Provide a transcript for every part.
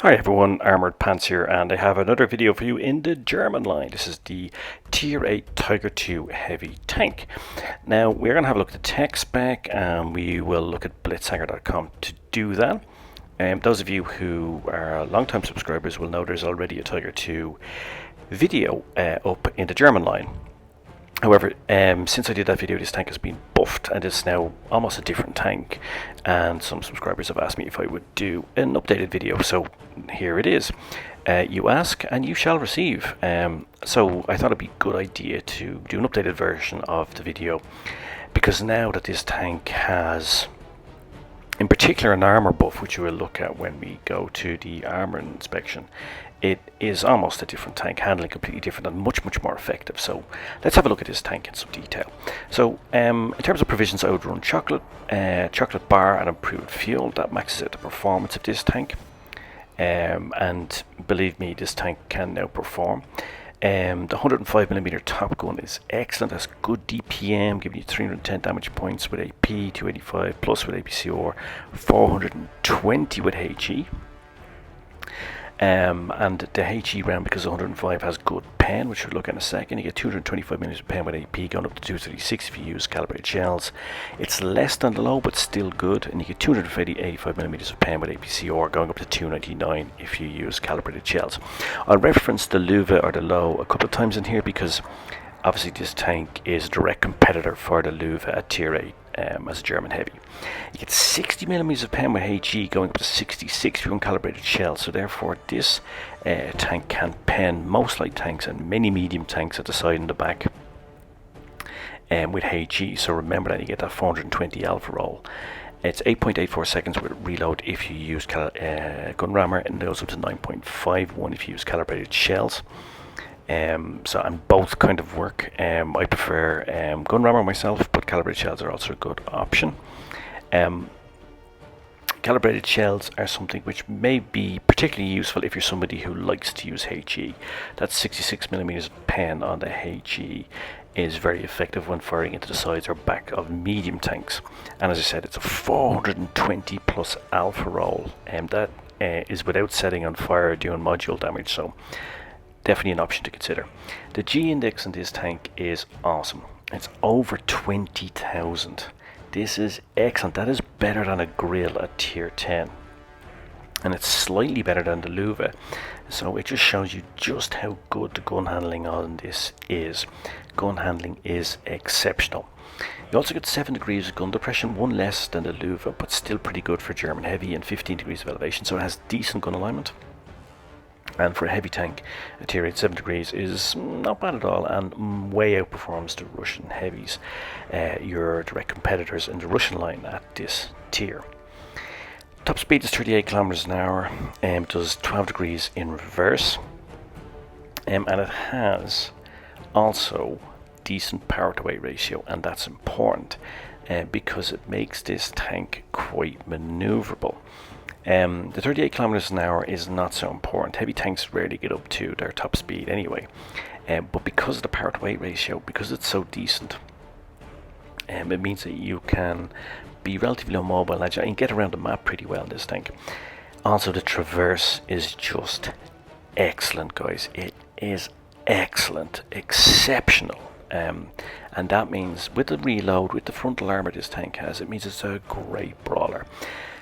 Hi everyone, Armoured Pants here, and I have another video for you in the German line. This is the Tier 8 Tiger II heavy tank. Now we're going to have a look at the tech spec, and we will look at blitzhanger.com to do that. Those of you who are long-time subscribers will know there's already a Tiger II video up in the German line. However, since I did that video, this tank has been buffed and it's now almost a different tank, and some subscribers have asked me if I would do an updated video, so here it is. You ask and you shall receive. So I thought it'd be a good idea to do an updated version of the video, because now that this tank has, in particular, an armor buff, which we will look at when we go to the armor inspection, it is almost a different tank, handling completely different and much more effective. So let's have a look at this tank in some detail. So in terms of provisions, I would run chocolate bar and improved fuel. That maxes out the performance of this tank, and believe me, this tank can now perform. The 105mm top gun is excellent. That's good DPM, giving you 310 damage points with AP, 285 plus with APCR, 420 with HE. And the HE round, because the 105 has good pen, which we'll look at in a second. You get 225mm of pen with AP, going up to 236 if you use calibrated shells. It's less than the low, but still good. And you get 285mm of pen with APCR, going up to 299 if you use calibrated shells. I'll reference the Löwe or the low a couple of times in here, because obviously this tank is a direct competitor for the Löwe at Tier 8 as a German heavy. You get 60mm of pen with HE, going up to 66 if you run calibrated shells. So therefore this tank can pen most light tanks and many medium tanks at the side and the back with HE. So remember that you get that 420 alpha roll. It's 8.84 seconds with reload if you use gun rammer, and it goes up to 9.51 if you use calibrated shells. And both kind of work. I prefer gun rammer myself, but calibrated shells are also a good option. Calibrated shells are something which may be particularly useful if you're somebody who likes to use HE. That 66mm pen on the HE is very effective when firing into the sides or back of medium tanks. And as I said, it's a 420 plus alpha roll, and that is without setting on fire or doing module damage. So definitely an option to consider. The G index in this tank is awesome. It's over 20,000. This is excellent. That is better than a grill at Tier 10. And it's slightly better than the Löwe. So it just shows you just how good the gun handling on this is. Gun handling is exceptional. You also get 7 degrees of gun depression, one less than the Löwe, but still pretty good for German heavy, and 15 degrees of elevation. So it has decent gun alignment. And for a heavy tank, a Tier 8 7 degrees is not bad at all, and way outperforms the Russian heavies, your direct competitors in the Russian line at this tier. Top speed is 38 kilometers an hour, and does 12 degrees in reverse, and it has also decent power to weight ratio, and that's important because it makes this tank quite maneuverable. The 38 kilometers an hour is not so important. Heavy tanks rarely get up to their top speed anyway, but because of the power to weight ratio, because it's so decent, it means that you can be relatively mobile and get around the map pretty well in this tank. Also, the traverse is just excellent, guys. It is excellent, exceptional. And that means with the reload, with the frontal armor this tank has, it means it's a great brawler.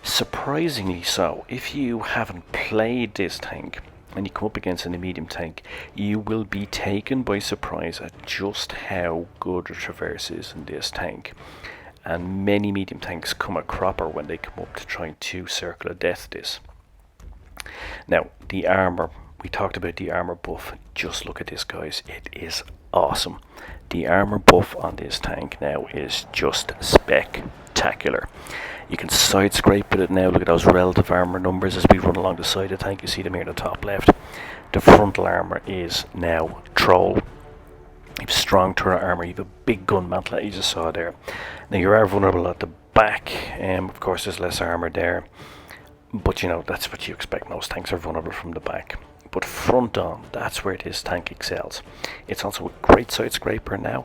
Surprisingly so, if you haven't played this tank and you come up against a medium tank, you will be taken by surprise at just how good the traverse is in this tank. And many medium tanks come a cropper when they come up to try to circle of death this. Now, the armor, we talked about the armor buff. Just look at this, guys. It is awesome. The armor buff on this tank now is just spectacular. You can side scrape with it now. Look at those relative armor numbers as we run along the side of the tank. You see them here in the top left. The frontal armor is now troll. You have strong turret armor. You have a big gun mantle that you just saw there. Now you are vulnerable at the back. Of course, there's less armor there, but you know that's what you expect. Most tanks are vulnerable from the back. But front on, that's where this tank excels. It's also a great side scraper now.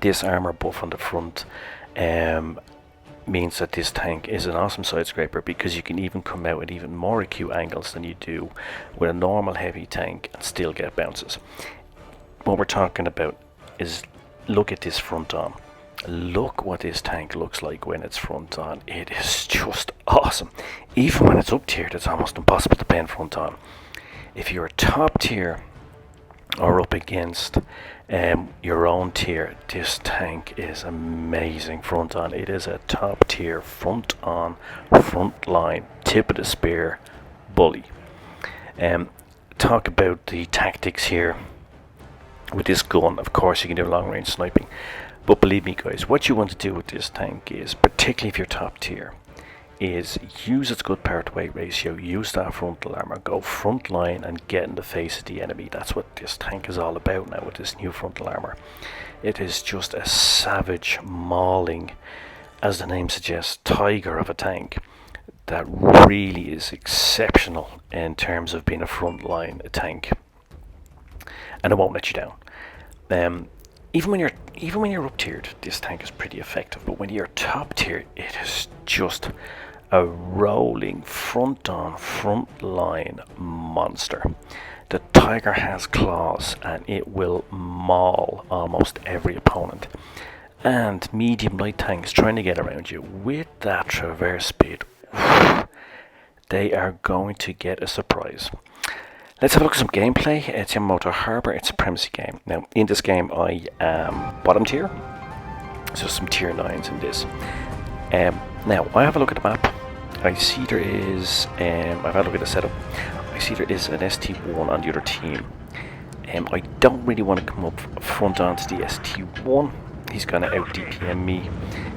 This armor buff on the front means that this tank is an awesome side scraper, because you can even come out at even more acute angles than you do with a normal heavy tank and still get bounces. What we're talking about is, look at this front on. Look what this tank looks like when it's front on. It is just awesome. Even when it's up tiered, it's almost impossible to pen front on. If you're top tier or up against your own tier, this tank is amazing front on. It is a top tier front on, front line, tip of the spear bully. Talk about the tactics here with this gun. Of course you can do long range sniping, but believe me guys, what you want to do with this tank is, particularly if you're top tier, is use its good power to weight ratio, use that frontal armor, go front line and get in the face of the enemy. That's what this tank is all about now with this new frontal armor. It is just a savage, mauling, as the name suggests, tiger of a tank that really is exceptional in terms of being a front line tank, and it won't let you down. Even when you're up tiered, this tank is pretty effective, but when you're top tier, it is just a rolling front on, front line monster. The tiger has claws and it will maul almost every opponent. And medium light tanks trying to get around you with that traverse speed, they are going to get a surprise. Let's have a look at some gameplay. It's Yamamoto Harbor. It's a Supremacy game. Now, in this game, I am bottom tier, so some tier 9s in this. Now, I have a look at the map. I see there is, I've had a look at the setup. I see there is an ST1 on the other team. I don't really want to come up front onto the ST1. He's going to out DPM me.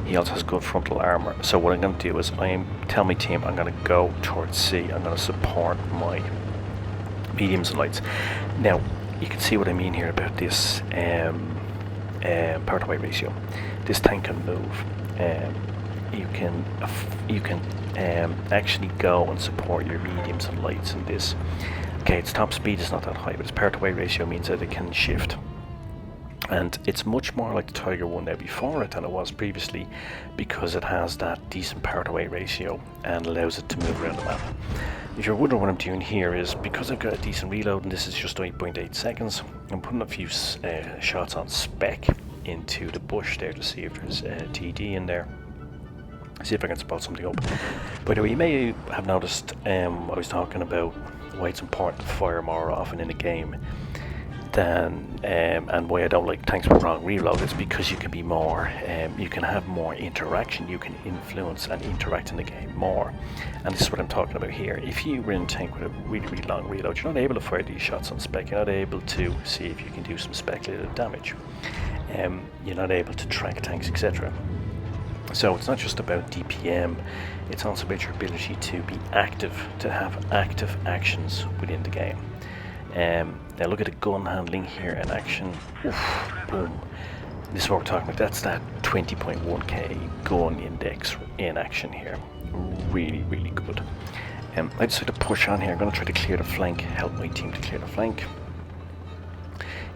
He also has good frontal armor. So what I'm going to do is, tell my team I'm going to go towards C. I'm going to support my mediums and lights. Now, you can see what I mean here about this power to weight ratio. This tank can move. You can actually go and support your mediums and lights in this. Okay, its top speed is not that high, but its power to weight ratio means that it can shift. And it's much more like the Tiger one now before it than it was previously, because it has that decent power to weight ratio and allows it to move around the map. If you're wondering what I'm doing here, is because I've got a decent reload and this is just 8.8 seconds, I'm putting a few shots on spec into the bush there to see if there's TD in there. See if I can spot something up. By the way, you may have noticed I was talking about why it's important to fire more often in a game than and why I don't like tanks with wrong reload. It's because you can be more, you can have more interaction, you can influence and interact in the game more. And this is what I'm talking about here. If you were in a tank with a really, really long reload, you're not able to fire these shots on spec. You're not able to see if you can do some speculative damage. You're not able to track tanks, etc. So it's not just about DPM, it's also about your ability to be active, to have active actions within the game. Now look at the gun handling here in action. Oof, boom. This is what we're talking about. That's that 20.1k gun index in action here. Really, really good. I decided to push on here. I'm going to try to clear the flank, help my team to clear the flank.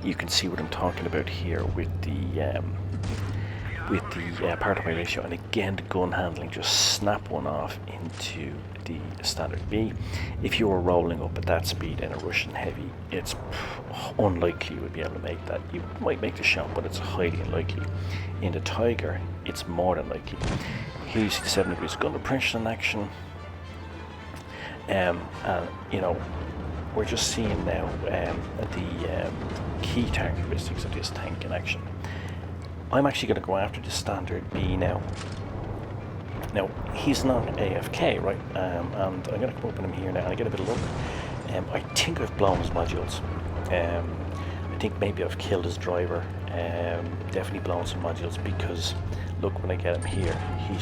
You can see what I'm talking about here with the power to weight ratio, and again the gun handling, just snap one off into the standard B. If you were rolling up at that speed in a Russian heavy, it's unlikely you would be able to make that. You might make the shot, but it's highly unlikely. In the Tiger, it's more than likely. Here you see the 7 degrees gun depression in action. You know, we're just seeing now the key characteristics of this tank in action. I'm actually going to go after the standard B now. Now, he's not AFK, right? And I'm going to come up with him here now and I get a bit of luck. I think I've blown his modules. I think maybe I've killed his driver. Definitely blown some modules, because look, when I get him here, he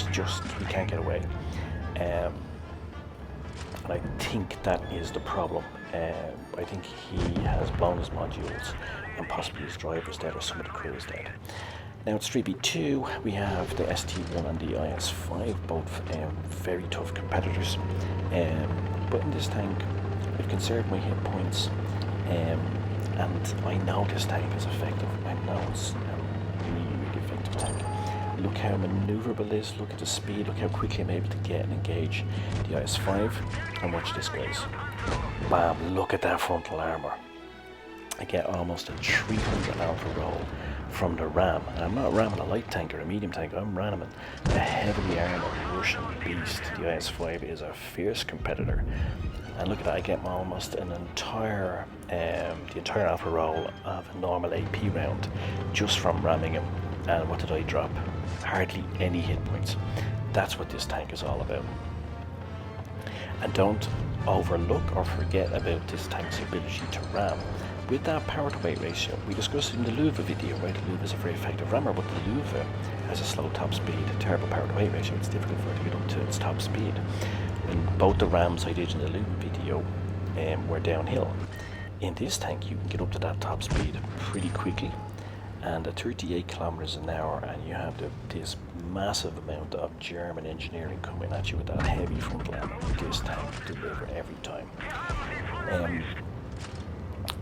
can't get away. And I think that is the problem. I think he has blown his modules and possibly his driver's dead or some of the crew is dead. Now it's 3v2, we have the ST1 and the IS5, both very tough competitors. But in this tank, I've conserved my hit points, and I know this tank is effective. I know it's a really, really effective tank. Look how maneuverable it is, look at the speed, look how quickly I'm able to get and engage the IS-5. And watch this, guys. Bam, look at that frontal armour. I get almost a 300 alpha roll from the ram. And I'm not ramming a light tank or a medium tank, I'm ramming a heavily armoured Russian beast. The IS-5 is a fierce competitor. And look at that, I get almost an entire, the entire alpha roll of a normal AP round just from ramming him. And what did I drop? Hardly any hit points. That's what this tank is all about. And don't overlook or forget about this tank's ability to ram. With that power to weight ratio, we discussed in the Luva video, right? The Luva is a very effective rammer, but the Luva has a slow top speed, a terrible power to weight ratio. It's difficult for it to get up to its top speed. And both the rams I did in the Luva video were downhill. In this tank, you can get up to that top speed pretty quickly, and at 38 kilometers an hour, and you have this massive amount of German engineering coming at you with that heavy frontal armor. This tank deliver every time.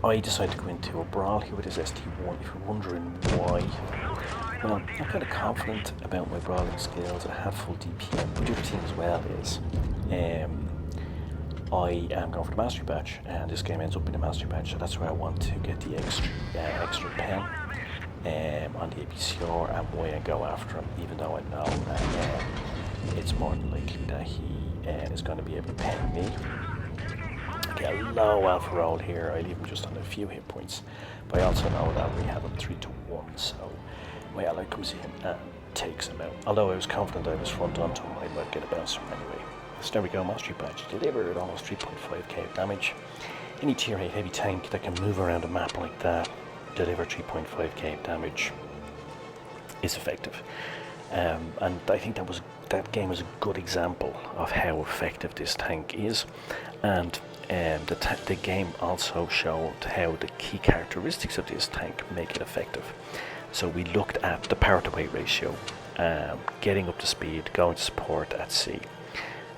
I decided to go into a brawl here with this ST1. If you're wondering why, well, I'm kind of confident about my brawling skills. I had full DPM, but the other thing as well is I am going for the mastery badge, and this game ends up in a mastery badge, so that's where I want to get the extra pen on the APCR, and why I go after him, even though I know that it's more than likely that he is going to be able to pen me. I get a low alpha roll here, I leave him just on a few hit points, but I also know that we have him 3-1, so my ally comes in and takes him out. Although I was confident I was front onto him, I might get a bouncer anyway. So there we go, mastery badge delivered, almost 3.5k damage. Any tier 8 heavy tank that can move around a map like that, deliver 3.5k damage, is effective. And I think that game was a good example of how effective this tank is. And the game also showed how the key characteristics of this tank make it effective. So we looked at the power to weight ratio, getting up to speed, going to support at sea.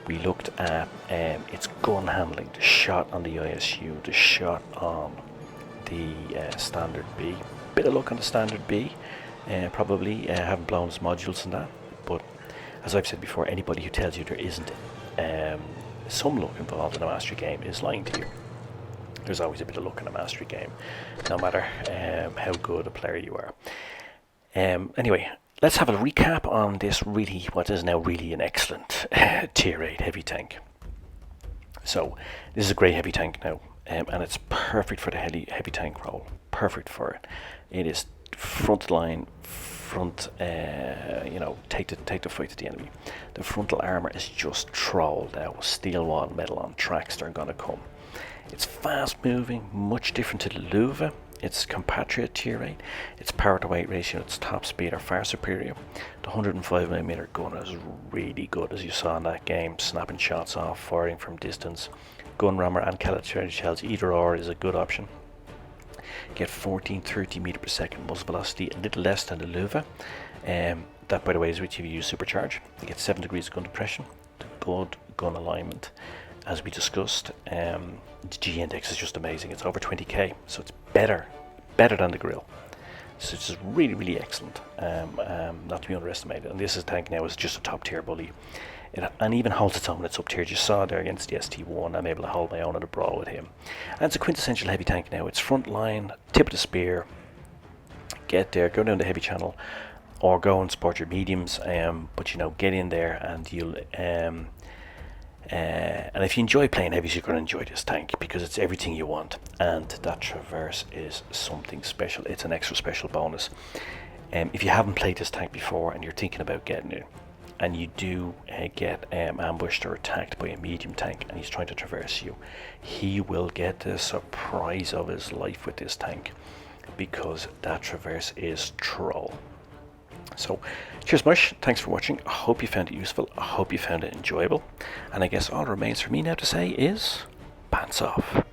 We looked at its gun handling, the shot on the ISU, the shot on the standard B. Bit of luck on the standard B, probably haven't blown its modules and that, but as I've said before, anybody who tells you there isn't some luck involved in a mastery game is lying to you. There's always a bit of luck in a mastery game, no matter how good a player you are. Anyway, let's have a recap on this what is now really an excellent tier 8 heavy tank. So this is a great heavy tank now, and it's perfect for the heavy tank role. Perfect for it. It is front line, take the fight to the enemy. The frontal armor is just troll now. Steel wall, metal on tracks, they're gonna come. It's fast moving, much different to the Luva. Its compatriot tier 8, its power to weight ratio, its top speed are far superior. The 105mm gun is really good, as you saw in that game, snapping shots off, firing from distance. Gun rammer and calibrated shells, either or is a good option. Get 14-30 meter per second muzzle velocity, a little less than the Luva. That, by the way, is which you use supercharge. You get 7 degrees of gun depression, good gun alignment, as we discussed. The G index is just amazing. It's over 20k, so it's better than the grill. So it's just really excellent, not to be underestimated. And this tank now is just a top tier bully. And even holds its own. It's up tier. You saw there against the ST1. I'm able to hold my own in a brawl with him. And it's a quintessential heavy tank now. It's front line, tip of the spear. Get there, go down the heavy channel, or go and support your mediums. But get in there, and you'll. And if you enjoy playing heavies, you're going to enjoy this tank because it's everything you want. And that traverse is something special. It's an extra special bonus. If you haven't played this tank before and you're thinking about getting it, and you do get ambushed or attacked by a medium tank and he's trying to traverse you, he will get the surprise of his life with this tank, because that traverse is troll. So cheers Mush, thanks for watching. I hope you found it useful, I hope you found it enjoyable, and I guess all that remains for me now to say is pants off.